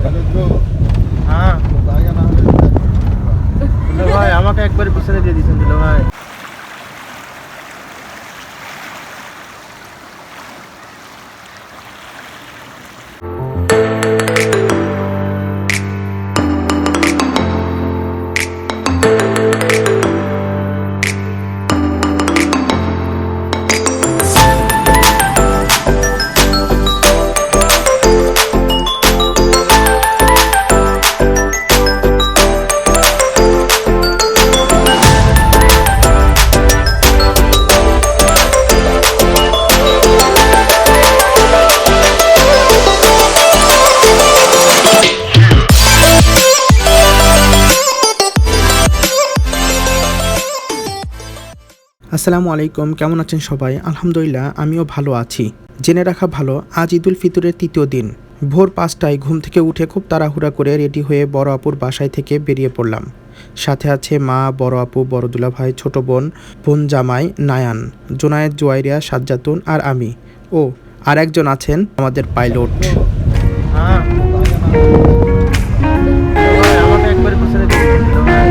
হ্যাঁ ভাই আমাকে একবার পিছনে দিয়ে দিয়েছেন দিল ভাই। আসসালামু আলাইকুম, কেমন আছেন সবাই? আলহামদুলিল্লাহ আমিও ভালো আছি। জেনে রাখা ভালো, আজ ঈদুল ফিতরের তৃতীয় দিন। ভোর 5টায় ঘুম থেকে উঠে খুব তাড়াহুড়া করে রেডি হয়ে বড় আপুর বাসায় থেকে বেরিয়ে পড়লাম। সাথে আছে মা, বড় আপু, বড় দুলা ভাই, ছোট বোন, বোন জামাই, নায়ান, জোনায়েদ, জুয়াইরিয়া, সাজ্জাতুন আর আমি। ও আর একজন আছেন আমাদের পাইলট। আমাকে একবার পিছনে দিয়ে দিয়েছেন ভাই।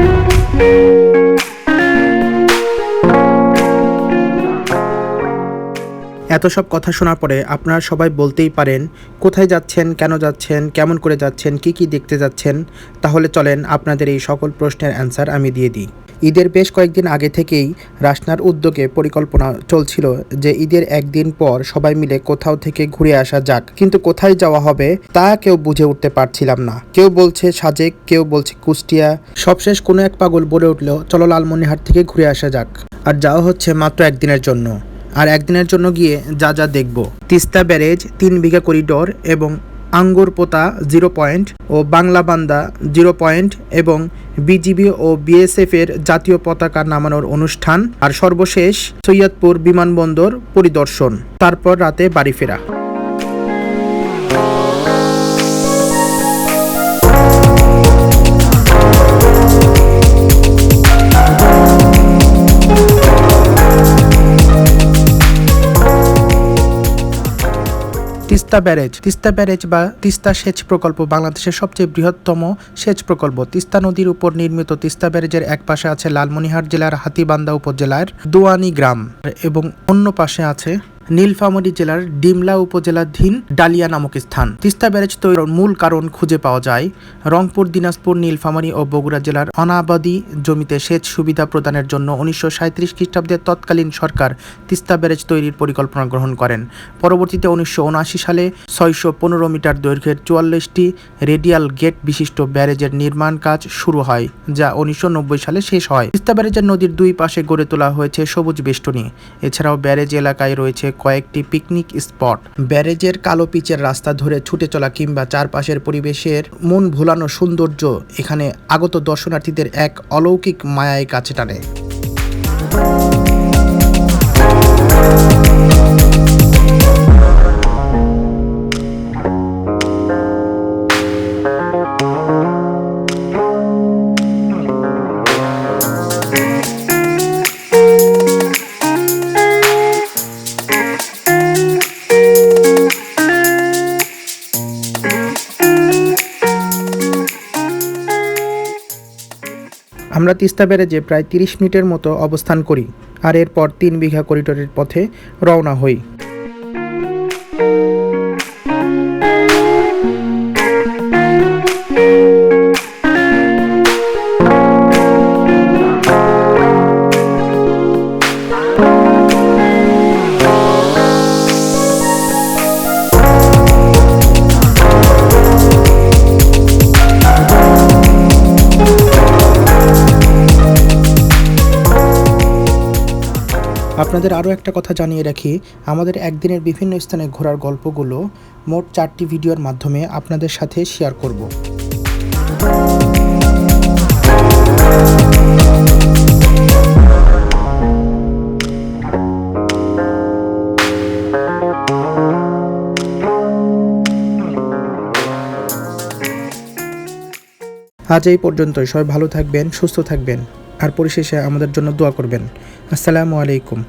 এত সব কথা শোনার পরে আপনারা সবাই বলতেই পারেন, কোথায় যাচ্ছেন, কেন যাচ্ছেন, কেমন করে যাচ্ছেন, কি কি দেখতে যাচ্ছেন? তাহলে চলেন আপনাদের এই সকল প্রশ্নের অ্যান্সার আমি দিয়ে দিই। ঈদের বেশ কয়েকদিন আগে থেকেই রাসনার উদ্যোগে পরিকল্পনা চলছিল যে ঈদের একদিন পর সবাই মিলে কোথাও থেকে ঘুরে আসা যাক, কিন্তু কোথায় যাওয়া হবে তা কেউ বুঝে উঠতে পারছিলাম না। কেউ বলছে সাজেক, কেউ বলছে কুষ্টিয়া। সবশেষ কোনো এক পাগল বলে উঠলো, চলো লালমনিরহাট থেকে ঘুরে আসা যাক। আর যাওয়া হচ্ছে মাত্র একদিনের জন্য। আর একদিনের জন্য গিয়ে যা যা দেখব: তিস্তা ব্যারেজ, 3 বিঘা করিডোর এবং আঙ্গুর পোতা 0 পয়েন্ট ও বাংলা বান্দা 0 পয়েন্ট এবং বিজিবি ও বিএসএফ এর জাতীয় পতাকা নামানোর অনুষ্ঠান, আর সর্বশেষ সৈয়দপুর বিমানবন্দর পরিদর্শন, তারপর রাতে বাড়ি ফেরা। তিস্তা ব্যারেজ বা তিস্তা সেচ প্রকল্প বাংলাদেশের সবচেয়ে বৃহত্তম সেচ প্রকল্প। তিস্তা নদীর উপর নির্মিত তিস্তা ব্যারেজের এক পাশে আছে লালমনিরহাট জেলার হাতীবান্ধা উপজেলার দোয়ানি গ্রাম এবং অন্য পাশে আছে নীলফামারী জেলার ডিমলা উপজেলাধীন ডালিয়া নামক স্থান। তিস্তা ব্যারেজ তৈরির মূল কারণ খুঁজে পাওয়া যায় রংপুর, দিনাজপুর, নীলফামারী ও বগুড়া জেলার অনাবাদী জমিতে সেচ সুবিধা প্রদানের জন্য 1937 খ্রিস্টাব্দে তৎকালীন সরকার তিস্তা ব্যারেজ তৈরির পরিকল্পনা গ্রহণ করেন। পরবর্তীতে 1979 সালে 615 মিটার দৈর্ঘ্যের 44টি রেডিয়াল গেট বিশিষ্ট ব্যারেজের নির্মাণ কাজ শুরু হয়, যা 1990 সালে শেষ হয়। তিস্তা ব্যারেজের নদীর দুই পাশে গড়ে তোলা হয়েছে সবুজ বেষ্টনী। এছাড়াও ব্যারেজ এলাকায় রয়েছে কয়েকটি পিকনিক স্পট। ব্যারেজের কালো পিচের রাস্তা ধরে ছুটে চলা কিংবা চারপাশের পরিবেশের মন ভোলানো সৌন্দর্য এখানে আগত দর্শনার্থীদের এক অলৌকিক মায়ায় কাছে টানে। আমরা তিস্তা ব্যারেজে প্রায় 30 মিনিটের মতো অবস্থান করি, আর এরপর 3 বিঘা করিডোরের পথে রওনা হই। আপনাদের আরও একটা কথা জানিয়ে রাখি, আমাদের একদিনের বিভিন্ন স্থানে ঘোরার গল্পগুলো মোট 4টি ভিডিওর মাধ্যমে আপনাদের সাথে শেয়ার করব। আজ এই পর্যন্তই। সবাই ভালো থাকবেন, সুস্থ থাকবেন, আর পরিশেষে আমাদের জন্য দোয়া করবেন। আসসালামু আলাইকুম।